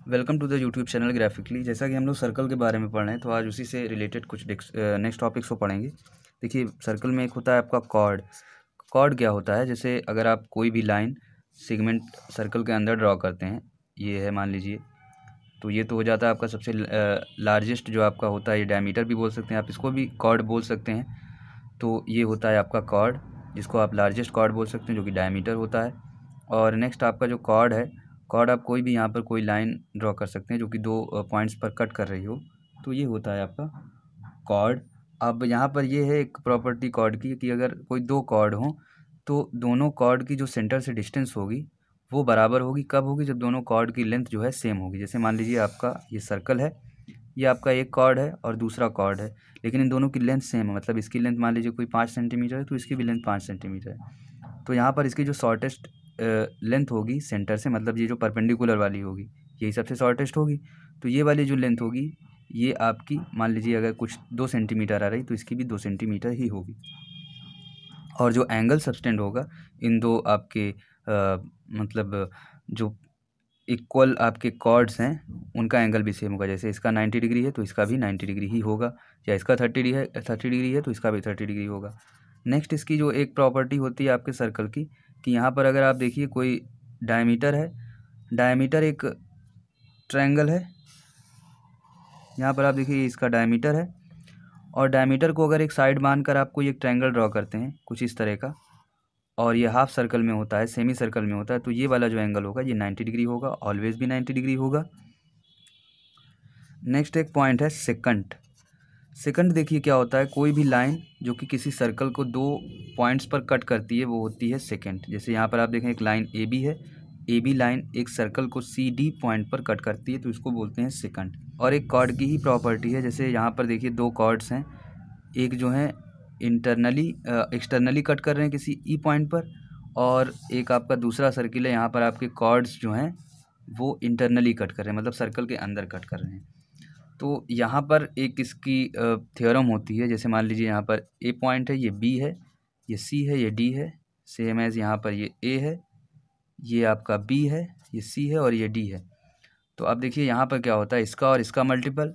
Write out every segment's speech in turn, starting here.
Welcome to the YouTube channel graphically. जैसा कि हम लोग सर्कल के बारे में पढ़ रहे हैं तो आज उसी से रिलेटेड कुछ नेक्स्ट टॉपिक्स को पढ़ेंगे। देखिए, सर्कल में एक होता है आपका कॉर्ड। कॉर्ड क्या होता है? जैसे अगर आप कोई भी लाइन सेगमेंट सर्कल के अंदर ड्रॉ करते हैं, ये है मान लीजिए, तो ये तो हो जाता है आपका सबसे लार्जेस्ट जो आपका होता है, ये डायमीटर भी बोल सकते हैं आप, इसको भी कॉर्ड बोल सकते हैं। तो ये होता है आपका कॉर्ड, जिसको आप लार्जेस्ट कॉर्ड बोल सकते हैं, जो कि डायमीटर होता है। और नेक्स्ट आपका जो कॉर्ड है, कॉर्ड आप कोई भी यहाँ पर कोई लाइन ड्रॉ कर सकते हैं जो कि दो पॉइंट्स पर कट कर रही हो, तो ये होता है आपका कॉर्ड। अब यहाँ पर ये है एक प्रॉपर्टी कॉर्ड की कि अगर कोई दो कॉर्ड हों तो दोनों कॉर्ड की जो सेंटर से डिस्टेंस होगी वो बराबर होगी। कब होगी? जब दोनों कॉर्ड की लेंथ जो है सेम होगी। जैसे मान लीजिए आपका ये सर्कल है, ये आपका एक कॉर्ड है और दूसरा कॉर्ड है, लेकिन इन दोनों की लेंथ सेम है। मतलब इसकी लेंथ मान लीजिए कोई 5 सेंटीमीटर है तो इसकी भी लेंथ 5 सेंटीमीटर है। तो यहाँ पर इसकी जो शॉर्टेस्ट लेंथ होगी सेंटर से, मतलब ये जो परपेंडिकुलर वाली होगी, यही सबसे शॉर्टेस्ट होगी। तो ये वाली जो लेंथ होगी ये आपकी मान लीजिए अगर कुछ 2 सेंटीमीटर आ रही तो इसकी भी 2 सेंटीमीटर ही होगी। और जो एंगल सब्सटेंड होगा इन दो आपके मतलब जो इक्वल आपके कॉर्ड्स हैं उनका एंगल भी सेम होगा। जैसे इसका 90 डिग्री है तो इसका भी 90 डिग्री ही होगा, या इसका 30 डिग्री है तो इसका भी 30 डिग्री होगा। नेक्स्ट इसकी जो एक प्रॉपर्टी होती है आपके सर्कल की, कि यहाँ पर अगर आप देखिए कोई डायमीटर है, डायमीटर एक ट्रायंगल है, यहाँ पर आप देखिए इसका डायमीटर है, और डायमीटर को अगर एक साइड मानकर आप कोई एक ट्रायंगल ड्रॉ करते हैं कुछ इस तरह का, और ये हाफ सर्कल में होता है, सेमी सर्कल में होता है, तो ये वाला जो एंगल होगा ये 90 डिग्री होगा, ऑलवेज भी 90 डिग्री होगा। नेक्स्ट एक पॉइंट है सेकंड। सेकंड देखिए क्या होता है, कोई भी लाइन जो कि किसी सर्कल को दो पॉइंट्स पर कट करती है वो होती है सेकंड। जैसे यहाँ पर आप देखें एक लाइन ए बी है, ए बी लाइन एक सर्कल को सी डी पॉइंट पर कट करती है तो इसको बोलते हैं सेकंड। और एक कॉर्ड की ही प्रॉपर्टी है, जैसे यहाँ पर देखिए दो कॉर्ड्स हैं, एक जो है इंटरनली एक्सटर्नली कट कर रहे हैं किसी ई पॉइंट पर, और एक आपका दूसरा सर्किल है, यहाँ पर आपके कॉर्ड्स जो हैं वो इंटरनली कट कर रहे हैं, मतलब सर्कल के अंदर कट कर रहे हैं। तो यहाँ पर एक इसकी थ्योरम होती है। जैसे मान लीजिए यहाँ पर ए पॉइंट है, ये बी है, ये सी है, ये डी है, सेम एज यहाँ पर ये ए है, ये आपका बी है, ये सी है और ये डी है। तो अब देखिए यहाँ पर क्या होता है, इसका और इसका मल्टीपल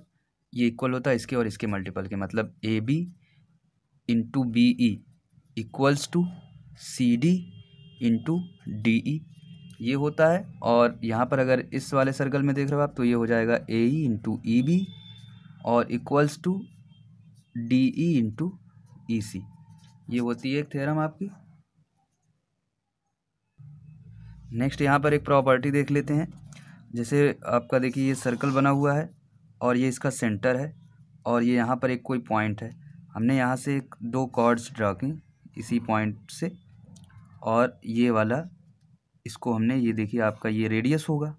ये इक्वल होता है इसके और इसके मल्टीपल के, मतलब A B into B E equals to C D into D E, ये होता है। और यहाँ पर अगर इस वाले सर्कल में देख रहे हो आप तो ये हो जाएगा A E into E B और equals to D E into E C, ये होती है एक थ्योरम आपकी। नेक्स्ट यहाँ पर एक प्रॉपर्टी देख लेते हैं। जैसे आपका देखिए ये सर्कल बना हुआ है और ये इसका सेंटर है, और ये यहाँ पर एक कोई पॉइंट है, हमने यहाँ से एक दो कॉर्ड्स ड्रा की इसी पॉइंट से, और ये वाला इसको हमने, ये देखिए आपका ये रेडियस होगा,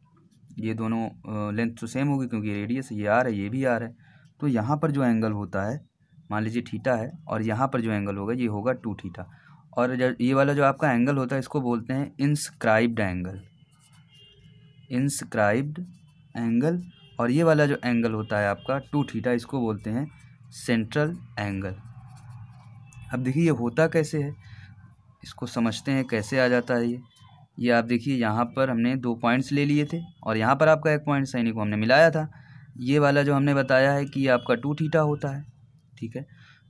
ये दोनों लेंथ तो सेम होगी क्योंकि रेडियस ये आर है ये भी आर है। तो यहाँ पर जो एंगल होता है मान लीजिए थीटा है, और यहाँ पर जो एंगल होगा ये होगा 2 थीटा। और ये वाला जो आपका एंगल होता है इसको बोलते हैं इंस्क्राइब्ड एंगल, इंस्क्राइब्ड एंगल। और ये वाला जो एंगल होता है आपका 2 थीटा, इसको बोलते हैं सेंट्रल एंगल। अब देखिए ये होता कैसे है, इसको समझते हैं कैसे आ जाता है ये आप देखिए यहाँ पर हमने 2 पॉइंट्स ले लिए थे और यहाँ पर आपका एक पॉइंट साइन को हमने मिलाया था। ये वाला जो हमने बताया है कि ये आपका 2 थीटा होता है, ठीक है।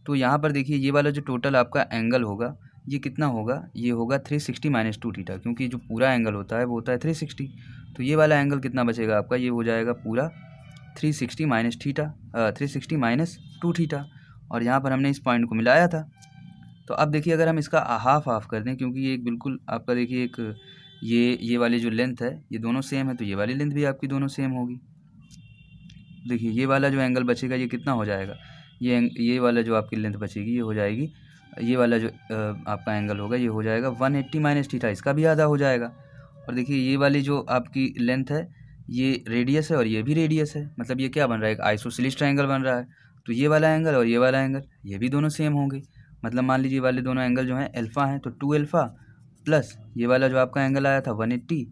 तो यहाँ पर देखिए ये वाला जो टोटल आपका एंगल होगा ये कितना होगा, ये होगा 360 माइनस 2 थीटा, क्योंकि जो पूरा एंगल होता है वो होता है 360। तो ये वाला एंगल कितना बचेगा आपका, ये हो जाएगा पूरा 360 माइनस थीटा, 360 माइनस 2 थीटा। और यहाँ पर हमने इस पॉइंट को मिलाया था। तो अब देखिए अगर हम इसका हाफ हाफ कर दें, क्योंकि ये एक बिल्कुल आपका देखिए एक ये वाली जो लेंथ है ये दोनों सेम है, तो ये वाली लेंथ भी आपकी दोनों सेम होगी। देखिए ये वाला जो एंगल बचेगा ये कितना हो जाएगा, ये वाला जो आपकी लेंथ बचेगी ये हो जाएगी, ये वाला जो आपका एंगल होगा ये हो जाएगा 180 माइनस थीटा, इसका भी आधा हो जाएगा। और देखिए ये वाली जो आपकी लेंथ है ये रेडियस है और ये भी रेडियस है, मतलब ये क्या बन रहा है, एक आइसोसेलेस ट्रायंगल बन रहा है। तो ये वाला एंगल और ये वाला एंगल ये भी दोनों सेम होंगे, मतलब मान लीजिए वाले दोनों एंगल जो हैं अल्फ़ा हैं, तो 2 अल्फ़ा प्लस ये वाला जो आपका एंगल आया था 180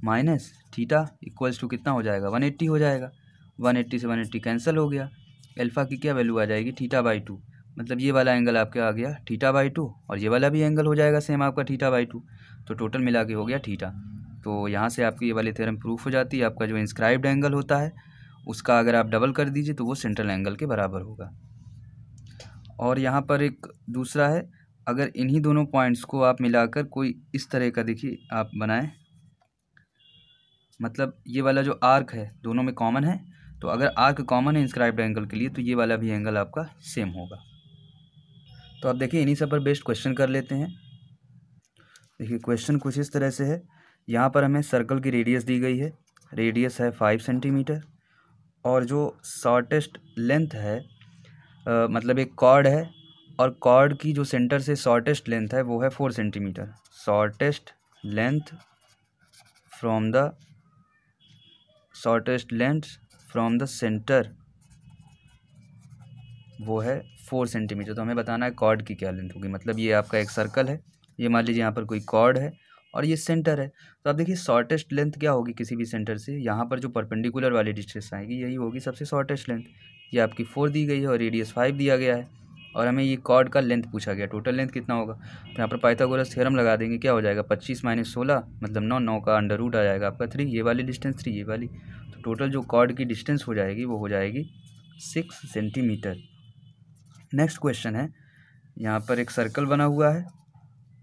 माइनस थीटा इक्वल्स टू कितना हो जाएगा, 180 हो जाएगा। 180 से 180 कैंसिल हो गया, अल्फ़ा की क्या वैल्यू आ जाएगी, थीटा/2, मतलब ये वाला एंगल आपका आ गया थीटा/2 और ये वाला भी एंगल हो जाएगा सेम आपका थीटा/2, तो टोटल मिला के हो गया थीटा। तो यहाँ से आपकी ये वाली थ्योरम प्रूफ हो जाती है। आपका जो इंस्क्राइब्ड एंगल होता है उसका अगर आप डबल कर दीजिए तो वो सेंट्रल एंगल के बराबर होगा। और यहाँ पर एक दूसरा है, अगर इन्हीं दोनों पॉइंट्स को आप मिलाकर कोई इस तरह का देखिए आप बनाएं, मतलब ये वाला जो आर्क है दोनों में कॉमन है, तो अगर आर्क कॉमन है इंस्क्राइब्ड एंगल के लिए तो ये वाला भी एंगल आपका सेम होगा। तो आप देखिए इन्हीं सब पर बेस्ड क्वेश्चन कर लेते हैं। देखिए क्वेश्चन कुछ इस तरह से है, यहाँ पर हमें सर्कल की रेडियस दी गई है, रेडियस है 5 सेंटीमीटर और जो शॉर्टेस्ट लेंथ है मतलब एक कॉर्ड है और कॉर्ड की जो सेंटर से शॉर्टेस्ट लेंथ है वो है 4 centimetre. Shortest length from the centre वो है 4 सेंटीमीटर। तो हमें बताना है कॉर्ड की क्या लेंथ होगी। मतलब ये आपका एक सर्कल है, ये मान लीजिए यहाँ पर कोई कॉर्ड है और ये सेंटर है। तो आप देखिए शॉर्टेस्ट लेंथ क्या होगी किसी भी सेंटर से, यहाँ पर जो परपेंडिकुलर वाली डिस्टेंस आएगी यही होगी सबसे शॉर्टेस्ट लेंथ। ये आपकी 4 दी गई है और रेडियस 5 दिया गया है और हमें ये कॉर्ड का लेंथ पूछा गया, टोटल लेंथ कितना होगा। तो यहाँ पर पाइथागोरस थ्योरम लगा देंगे, क्या हो जाएगा 25 - 16 मतलब 9, 9 का अंडर रूट आ जाएगा आपका 3, ये वाली डिस्टेंस 3 ये वाली। तो टोटल जो कॉर्ड की डिस्टेंस हो जाएगी वो हो जाएगी 6 सेंटीमीटर। नेक्स्ट क्वेश्चन है, यहाँ पर एक सर्कल बना हुआ है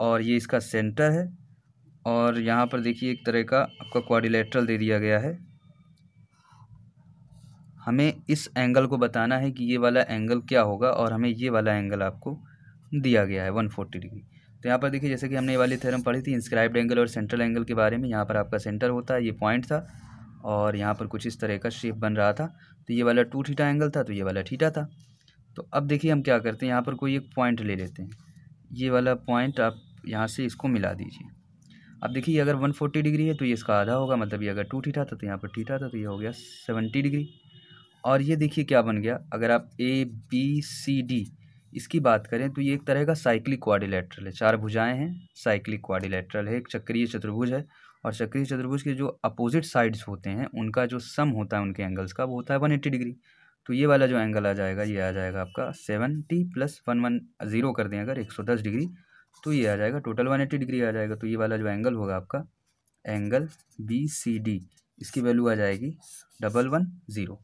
और ये इसका सेंटर है और यहाँ पर देखिए एक तरह का आपका क्वाड्रिलेटरल दे दिया गया है। हमें इस एंगल को बताना है कि ये वाला एंगल क्या होगा और हमें ये वाला एंगल आपको दिया गया है 140 डिग्री। तो यहाँ पर देखिए जैसे कि हमने ये वाली थ्योरम पढ़ी थी इंस्क्राइब्ड एंगल और सेंट्रल एंगल के बारे में, यहाँ पर आपका सेंटर होता है, ये पॉइंट था और यहाँ पर कुछ इस तरह का शेप बन रहा था। तो ये वाला 2 थीटा एंगल था तो ये वाला थीटा था। तो अब देखिए हम क्या करते हैं, यहाँ पर कोई एक पॉइंट ले लेते हैं, ये वाला पॉइंट आप यहाँ से इसको मिला दीजिए। अब देखिए अगर 140 डिग्री है तो ये इसका आधा होगा, मतलब ये अगर 2 थीटा था तो यहाँ पर थीटा था तो ये हो गया 70 डिग्री। और ये देखिए क्या बन गया, अगर आप ABCD इसकी बात करें तो ये एक तरह का साइक्लिक क्वाड्रिलेटरल है, 4 भुजाएं हैं, साइक्लिक क्वाड्रिलेटरल है, एक चक्रीय चतुर्भुज है और चक्रीय चतुर्भुज के जो अपोजिट साइड्स होते हैं उनका जो सम होता है उनके एंगल्स का वो होता है 180 डिग्री। तो ये वाला जो एंगल आ जाएगा ये आ जाएगा आपका 70 + 110 कर दें अगर 110 डिग्री तो ये आ जाएगा टोटल 180 डिग्री आ जाएगा। तो ये वाला जो एंगल होगा आपका एंगल BCD, इसकी वैल्यू आ जाएगी 110।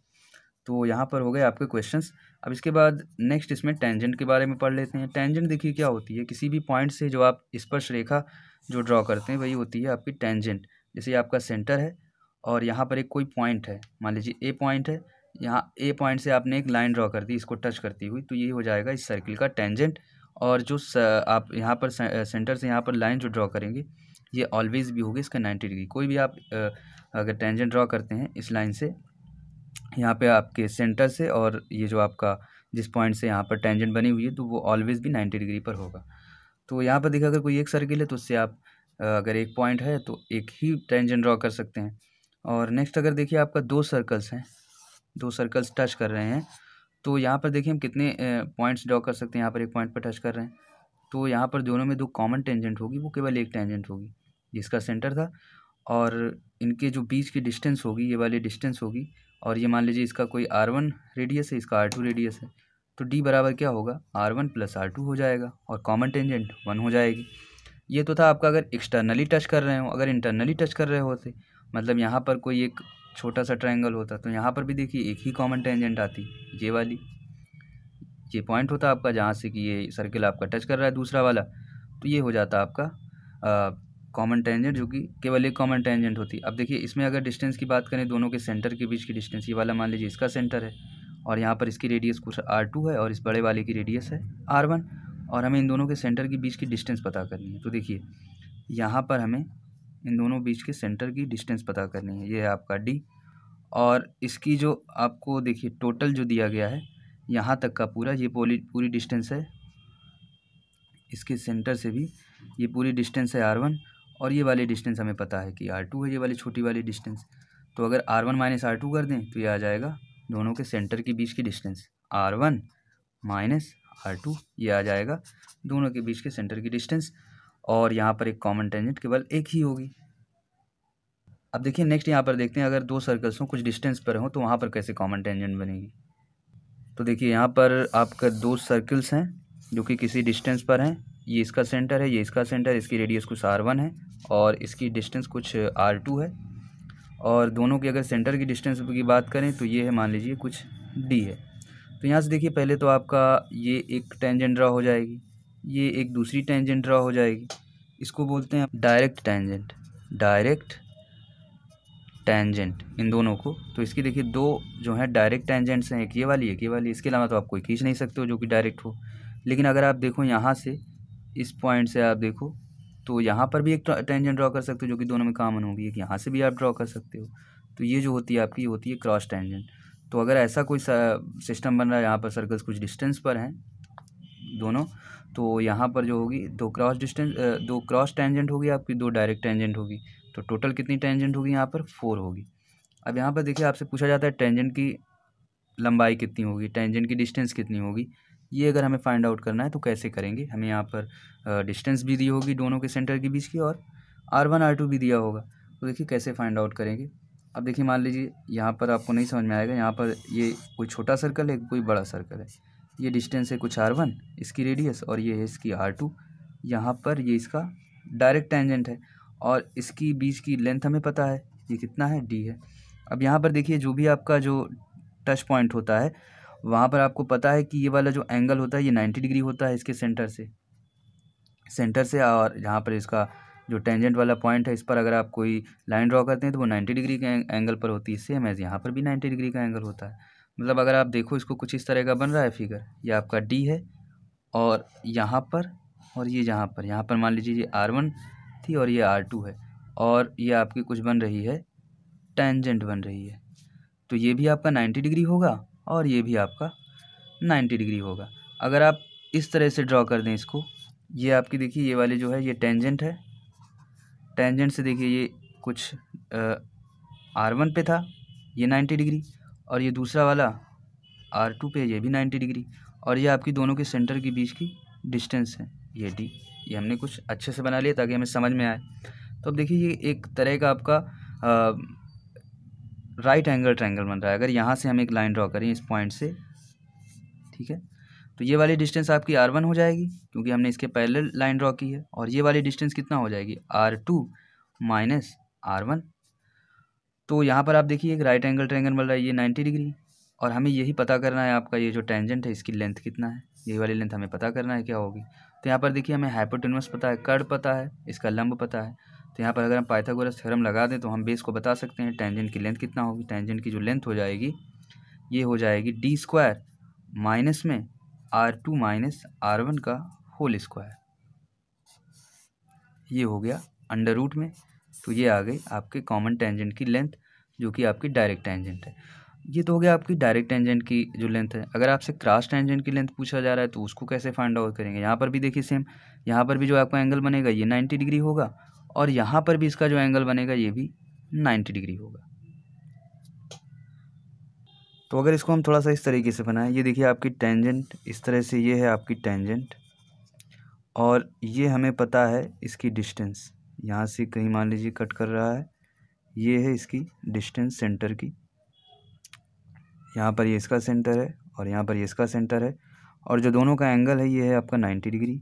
तो यहाँ पर हो गए आपके क्वेश्चंस। अब इसके बाद नेक्स्ट इसमें टेंजेंट के बारे में पढ़ लेते हैं। टेंजेंट देखिए क्या होती है, किसी भी पॉइंट से जो आप स्पर्श रेखा जो ड्रॉ करते हैं वही होती है आपकी टेंजेंट। जैसे आपका सेंटर है और यहाँ पर एक कोई पॉइंट है, मान लीजिए A पॉइंट है, यहाँ A पॉइंट से आपने एक लाइन ड्रॉ कर दी इसको टच करती हुई, तो ये हो जाएगा इस सर्किल का टेंजेंट। और जो आप यहाँ पर सेंटर से यहाँ पर लाइन जो ड्रॉ करेंगे ये ऑलवेज भी होगी इसका 90 डिग्री। कोई भी आप अगर टेंजेंट ड्रॉ करते हैं इस लाइन से यहाँ पे आपके सेंटर से और ये जो आपका जिस पॉइंट से यहाँ पर टेंजेंट बनी हुई है तो वो ऑलवेज भी 90 डिग्री पर होगा। तो यहाँ पर देखिए अगर कोई एक सर्किल है तो उससे आप अगर एक पॉइंट है तो एक ही टेंजेंट ड्रॉ कर सकते हैं। और नेक्स्ट अगर देखिए आपका 2 सर्कल्स हैं, 2 सर्कल्स टच कर रहे हैं तो यहाँ पर देखिए हम कितने पॉइंट्स ड्रॉ कर सकते हैं। यहाँ पर एक पॉइंट पर टच कर रहे हैं तो यहाँ पर दोनों में 2 कॉमन टेंजेंट होगी, वो केवल एक टेंजेंट होगी जिसका सेंटर था और इनके जो बीच की डिस्टेंस होगी ये वाली डिस्टेंस होगी। और ये मान लीजिए इसका कोई R1 रेडियस है, इसका R2 रेडियस है, तो D बराबर क्या होगा R1 + R2 हो जाएगा और कॉमन टेंजेंट 1 हो जाएगी। ये तो था आपका अगर एक्सटर्नली टच कर रहे हो। अगर इंटरनली टच कर रहे होते मतलब यहाँ पर कोई एक छोटा सा ट्रायंगल होता तो यहाँ पर भी देखिए एक ही कॉमन टेंजेंट आती, ये वाली, ये पॉइंट होता आपका जहाँ से कि ये सर्किल आपका टच कर रहा है दूसरा वाला, तो ये हो जाता आपका कॉमन टेंजेंट जो कि केवल एक कॉमन टेंजेंट होती। अब देखिए इसमें अगर डिस्टेंस की बात करें दोनों के सेंटर के बीच की डिस्टेंस, ये वाला मान लीजिए इसका सेंटर है और यहाँ पर इसकी रेडियस कुछ R2 है और इस बड़े वाले की रेडियस है R1 और हमें इन दोनों के सेंटर के बीच की डिस्टेंस पता करनी है। तो देखिए यहाँ पर हमें इन दोनों बीच के सेंटर की डिस्टेंस पता करनी है, ये है आपका D और इसकी जो आपको देखिए टोटल जो दिया गया है यहाँ तक का पूरा ये पूरी डिस्टेंस है, इसके सेंटर से भी ये पूरी डिस्टेंस है R1 और ये वाली डिस्टेंस हमें पता है कि R2 है, ये वाली छोटी वाली डिस्टेंस। तो अगर R1 - R2 कर दें तो ये आ जाएगा दोनों के सेंटर के बीच की डिस्टेंस R1 - R2, ये आ जाएगा दोनों के बीच के सेंटर की डिस्टेंस और यहाँ पर एक कॉमन टेंजेंट केवल एक ही होगी। अब देखिए नेक्स्ट यहाँ पर देखते हैं अगर 2 सर्कल्स हों कुछ डिस्टेंस पर हों तो वहाँ पर कैसे कॉमन टेंजेंट बनेगी। तो देखिए यहाँ पर आपका 2 सर्कल्स हैं जो कि किसी डिस्टेंस पर हैं ये इसका सेंटर है, ये इसका सेंटर, इसकी रेडियस कुछ r1 है और इसकी डिस्टेंस कुछ r2 है। और दोनों की अगर सेंटर की डिस्टेंस की बात करें तो ये है, मान लीजिए कुछ d है। तो यहाँ से देखिए पहले तो आपका ये एक टेंजेंट ड्रा हो जाएगी, ये एक दूसरी टेंजेंट ड्रा हो जाएगी। इसको बोलते हैं डायरेक्ट टेंजेंट, डायरेक्ट टेंजेंट इन दोनों को। तो इसकी देखिए दो जो है डायरेक्ट टेंजेंट्स हैं, एक ये वाली एक ये वाली। इसके अलावा तो आप कोई खींच नहीं सकते हो जो कि डायरेक्ट हो। लेकिन अगर आप देखो यहाँ से, इस पॉइंट से आप देखो तो यहाँ पर भी एक टेंजेंट ड्रॉ कर सकते हो जो कि दोनों में कॉमन होगी, एक यहाँ से भी आप ड्रॉ कर सकते हो। तो ये जो होती है आपकी, ये होती है क्रॉस टेंजेंट। तो अगर ऐसा कोई सिस्टम बन रहा है, यहाँ पर सर्कल्स कुछ डिस्टेंस पर हैं दोनों, तो यहाँ पर जो होगी दो क्रॉस टेंजेंट होगी आपकी, दो डायरेक्ट टेंजेंट होगी। तो टोटल कितनी टेंजेंट होगी यहाँ पर? 4 होगी। अब यहाँ पर देखिए आपसे पूछा जाता है टेंजेंट की लंबाई कितनी होगी, टेंजेंट की डिस्टेंस कितनी होगी। ये अगर हमें फाइंड आउट करना है तो कैसे करेंगे? हमें यहाँ पर डिस्टेंस भी दी होगी दोनों के सेंटर के बीच की, और r1 r2 भी दिया होगा। तो देखिए कैसे फाइंड आउट करेंगे। अब देखिए मान लीजिए यहाँ पर आपको नहीं समझ में आएगा, यहाँ पर ये कोई छोटा सर्कल है, कोई बड़ा सर्कल है। ये डिस्टेंस है कुछ r1 इसकी रेडियस, और ये है इसकी r2। यहाँ पर ये इसका डायरेक्ट टेंजेंट है और इसकी बीच की लेंथ हमें पता है, ये कितना है? d है। अब यहाँ पर देखिए जो भी आपका जो टच पॉइंट होता है, वहाँ पर आपको पता है कि ये वाला जो एंगल होता है ये 90 डिग्री होता है इसके सेंटर से। और यहाँ पर इसका जो टेंजेंट वाला पॉइंट है, इस पर अगर आप कोई लाइन ड्रॉ करते हैं तो वो 90 डिग्री के एंगल पर होती है। सेम एज यहाँ पर भी 90 डिग्री का एंगल होता है। मतलब अगर आप देखो इसको कुछ इस तरह का बन रहा है फिगर, ये आपका डी है और यहाँ पर, और ये यहाँ पर मान लीजिए ये r1 थी और ये r2 है, और ये आपकी कुछ बन रही है टेंजेंट बन रही है। तो ये भी आपका 90 डिग्री होगा और ये भी आपका 90 डिग्री होगा। अगर आप इस तरह से ड्रॉ कर दें इसको, ये आपकी देखिए ये वाली जो है ये टेंजेंट है। टेंजेंट से देखिए ये कुछ r1 पे था, ये 90 डिग्री, और ये दूसरा वाला r2 पे, ये भी 90 डिग्री, और ये आपकी दोनों के सेंटर के बीच की डिस्टेंस है, ये d। ये हमने कुछ अच्छे से बना लिया ताकि हमें समझ में आए। तो अब देखिए ये एक तरह का आपका राइट एंगल ट्रायंगल बन रहा है। अगर यहाँ से हम एक लाइन ड्रॉ करें इस पॉइंट से, ठीक है, तो ये वाली डिस्टेंस आपकी r1 हो जाएगी क्योंकि हमने इसके पैरेलल लाइन ड्रॉ की है, और ये वाली डिस्टेंस कितना हो जाएगी? r2 minus r1। तो यहाँ पर आप देखिए एक राइट एंगल ट्रायंगल बन रहा है, ये 90 डिग्री, और हमें यही पता करना है आपका ये जो टेंजेंट है इसकी लेंथ कितना है। यही वाली लेंथ हमें पता करना है क्या होगी। तो यहाँ पर देखिए हमें हाइपोटेन्यूस पता है, कर्ड पता है, इसका लंब पता है। तो यहाँ पर अगर हम पाइथागोरस थ्योरम लगा दें तो हम बेस को बता सकते हैं टेंजेंट की लेंथ कितना होगी। टेंजेंट की जो लेंथ हो जाएगी ये हो जाएगी d स्क्वायर माइनस में r2 माइनस r1 का होल स्क्वायर। ये हो गया अंडर रूट में। तो ये आ गई आपके कॉमन टेंजेंट की लेंथ जो कि आपकी डायरेक्ट टेंजेंट है। ये तो हो गया आपकी डायरेक्ट टेंजेंट की जो लेंथ है। अगर आपसे क्रॉस टेंजेंट की लेंथ पूछा जा रहा है तो उसको कैसे फाइंड आउट करेंगे? यहाँ पर भी देखिए सेम, यहाँ पर भी जो आपका एंगल बनेगा ये 90 डिग्री होगा, और यहाँ पर भी इसका जो एंगल बनेगा ये भी 90 डिग्री होगा। तो अगर इसको हम थोड़ा सा इस तरीके से बनाएं, ये देखिए आपकी टेंजेंट इस तरह से, ये है आपकी टेंजेंट, और ये हमें पता है इसकी डिस्टेंस, यहाँ से कहीं मान लीजिए कट कर रहा है, ये है इसकी डिस्टेंस सेंटर की। यहाँ पर ये इसका सेंटर है और यहाँ पर ये इसका सेंटर है, और जो दोनों का एंगल है ये है आपका 90 डिग्री।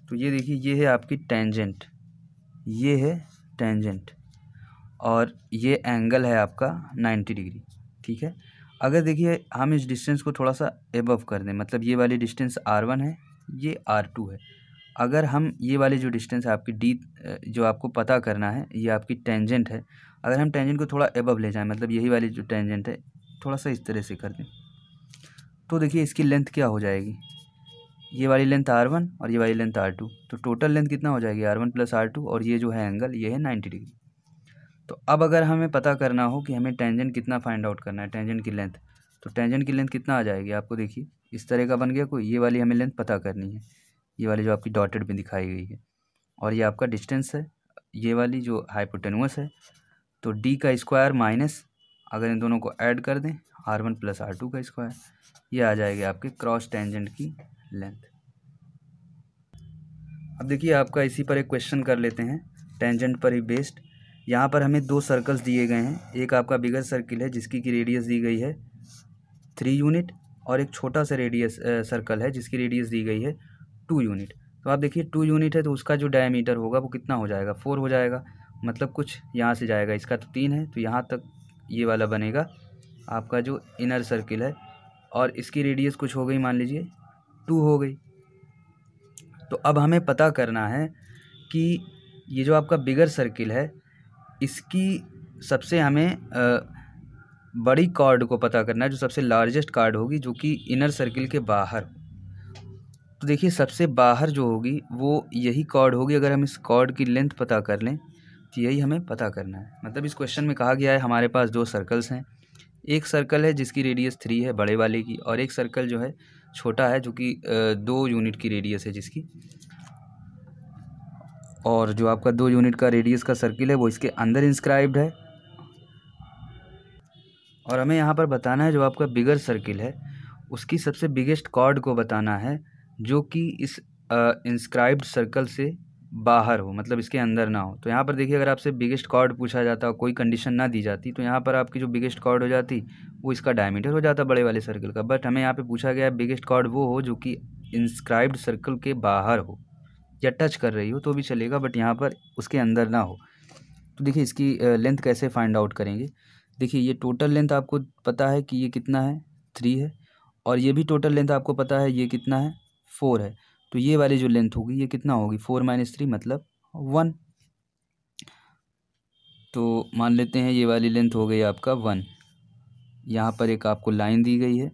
तो ये देखिए ये है आपकी टेंजेंट, ये है टेंजेंट, और ये एंगल है आपका 90 डिग्री, ठीक है। अगर देखिए हम इस डिस्टेंस को थोड़ा सा एबव कर दें, मतलब ये वाली डिस्टेंस r1 है, ये r2 है। अगर हम ये वाली जो डिस्टेंस है आपकी d जो आपको पता करना है, ये आपकी टेंजेंट है, अगर हम टेंजेंट को थोड़ा एबव ले जाएं, मतलब यही वाली जो टेंजेंट है थोड़ा सा इस तरह से कर दें, तो देखिए इसकी लेंथ क्या हो जाएगी? ये वाली लेंथ r1 और ये वाली लेंथ r2, तो टोटल लेंथ कितना हो जाएगी? r1 प्लस r2, और ये जो है एंगल ये है 90 डिग्री। तो अब अगर हमें पता करना हो कि हमें टेंजेंट कितना फाइंड आउट करना है, टेंजेंट की लेंथ, तो टेंजेंट की लेंथ कितना आ जाएगी आपको? देखिए इस तरह का बन गया कोई, ये वाली हमें लेंथ पता करनी है, ये वाली जो आपकी डॉटेड में दिखाई गई है, और ये आपका डिस्टेंस है, ये वाली जो हाइपोटेन्यूस है। तो d का स्क्वायर माइनस, अगर इन दोनों को ऐड कर दें, r1 प्लस r2 का स्क्वायर, ये आ जाएगी आपके क्रॉस टेंजेंट की लेंथ। अब देखिए आपका इसी पर एक क्वेश्चन कर लेते हैं टेंजेंट पर ही बेस्ड। यहाँ पर हमें दो सर्कल्स दिए गए हैं, एक आपका बिगर सर्किल है जिसकी की रेडियस दी गई है 3 यूनिट, और एक छोटा सा रेडियस सर्कल है जिसकी रेडियस दी गई है 2 यूनिट। तो आप देखिए 2 यूनिट है तो उसका जो डायमीटर होगा वो कितना हो जाएगा, 4 हो जाएगा। मतलब कुछ यहाँ से जाएगा, इसका तो 3 है तो यहाँ तक ये वाला बनेगा आपका जो इनर सर्किल है, और इसकी रेडियस कुछ हो गई, मान लीजिए 2 हो गई। तो अब हमें पता करना है कि ये जो आपका बिगर सर्किल है इसकी सबसे हमें बड़ी कॉर्ड को पता करना है, जो सबसे लार्जेस्ट कॉर्ड होगी जो कि इनर सर्किल के बाहर। तो देखिए सबसे बाहर जो होगी वो यही कॉर्ड होगी। अगर हम इस कॉर्ड की लेंथ पता कर लें तो यही हमें पता करना है। मतलब इस क्वेश्चन में कहा गया है हमारे पास 2 सर्कल्स हैं, एक सर्कल है जिसकी रेडियस 3 है बड़े वाले की, और एक सर्कल जो है छोटा है जो कि 2 यूनिट की रेडियस है जिसकी। और जो आपका 2 यूनिट का रेडियस का सर्किल है वो इसके अंदर इंस्क्राइब्ड है। और हमें यहाँ पर बताना है जो आपका बिगर सर्किल है उसकी सबसे बिगेस्ट कॉर्ड को बताना है जो कि इस इंस्क्राइब्ड सर्कल से बाहर हो, मतलब इसके अंदर ना हो। तो यहाँ पर देखिए अगर आपसे बिगेस्ट कॉर्ड पूछा जाता, कोई कंडीशन ना दी जाती, तो यहाँ पर आपकी जो बिगेस्ट कॉर्ड हो जाती वो इसका डायमीटर हो जाता बड़े वाले सर्कल का। बट हमें यहाँ पे पूछा गया है बिगेस्ट कॉर्ड वो हो जो कि इंस्क्राइब्ड सर्कल के बाहर हो, या टच कर रही हो तो भी चलेगा, बट यहाँ पर उसके अंदर ना हो। तो देखिए इसकी लेंथ कैसे फाइंड आउट करेंगे। देखिए ये टोटल लेंथ आपको पता है कि ये कितना है, 3 है, और ये भी टोटल लेंथ आपको पता है ये कितना है, 4 है। तो ये वाली जो लेंथ होगी ये कितना होगी, 4 - 3 मतलब 1। तो मान लेते हैं ये वाली लेंथ हो गई आपका 1। यहाँ पर एक आपको लाइन दी गई है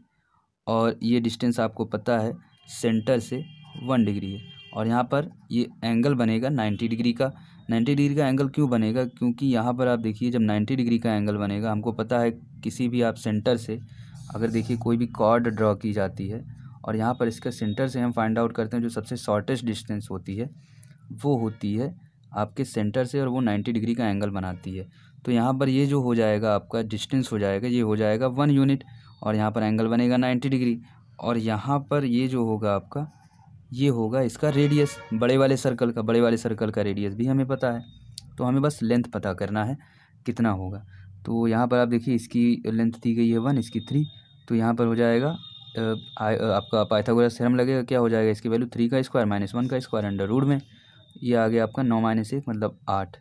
और ये डिस्टेंस आपको पता है सेंटर से 1 डिग्री है, और यहाँ पर ये एंगल बनेगा 90 डिग्री का। 90 डिग्री का एंगल क्यों बनेगा, क्योंकि यहाँ पर आप देखिए जब 90 डिग्री का एंगल बनेगा, हमको पता है किसी भी आप सेंटर से अगर देखिए कोई भी कॉर्ड ड्रॉ की जाती है और यहाँ पर इसका सेंटर से हम फाइंड आउट करते हैं जो सबसे शॉर्टेस्ट डिस्टेंस होती है वो होती है आपके सेंटर से, और वो 90 डिग्री का एंगल बनाती है। तो यहाँ पर ये जो हो जाएगा आपका डिस्टेंस हो जाएगा, ये हो जाएगा 1 यूनिट, और यहाँ पर एंगल बनेगा 90 डिग्री, और यहाँ पर ये जो होगा आपका ये होगा इसका रेडियस बड़े वाले सर्कल का। बड़े वाले सर्कल का रेडियस भी हमें पता है, तो हमें बस लेंथ पता करना है कितना होगा। तो यहाँ पर आप देखिए इसकी लेंथ दी गई है 1, इसकी 3, तो यहाँ पर हो जाएगा आपका पाइथागोरस थ्योरम लगेगा, क्या हो जाएगा इसकी वैल्यू 3 का स्क्वायर - 1 का स्क्वायर अंडर रूट में, ये आ गया आपका 9 - 1 मतलब 8।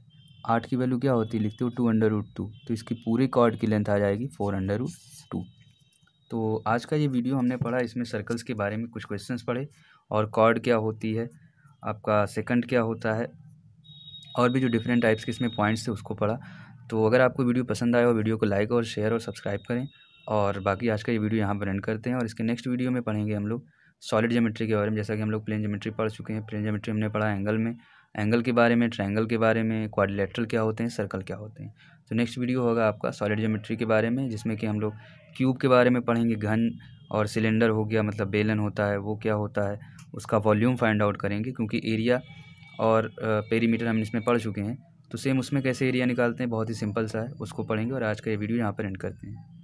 8 की वैल्यू क्या होती है, लिखते हो 2√2, तो इसकी पूरी कॉर्ड की लेंथ आ जाएगी 4√2। तो आज का ये वीडियो हमने पढ़ा, इसमें सर्कल्स के बारे में कुछ क्वेश्चंस पढ़े, और कॉर्ड क्या होती है, आपका सेकंड क्या होता है, और भी जो डिफरेंट टाइप्स के इसमें पॉइंट्स थे उसको पढ़ा। तो अगर आपको वीडियो पसंद आया हो वीडियो को लाइक और शेयर और सब्सक्राइब करें, और बाकी आज का ये वीडियो यहाँ पर एंड करते हैं। और इसके नेक्स्ट वीडियो में पढ़ेंगे हम लोग सॉलिड ज्योमेट्री के बारे में। जैसा कि हम लोग प्लेन ज्योमेट्री पढ़ चुके हैं, प्लेन ज्योमेट्री हमने पढ़ा एंगल में, एंगल के बारे में, ट्रायंगल के बारे में, क्वाड्रिलेटरल क्या होते हैं, सर्कल क्या होते हैं। तो नेक्स्ट वीडियो होगा आपका सॉलिड ज्योमेट्री के बारे में, जिसमें कि हम लोग क्यूब के बारे में पढ़ेंगे, घन, और सिलेंडर हो गया मतलब बेलन होता है वो क्या होता है, उसका वॉल्यूम फाइंड आउट करेंगे, क्योंकि एरिया और पेरीमीटर हम इसमें पढ़ चुके हैं। तो सेम उसमें कैसे एरिया निकालते हैं, बहुत ही सिंपल सा है, उसको पढ़ेंगे। और आज का ये वीडियो यहाँ पर एंड करते हैं।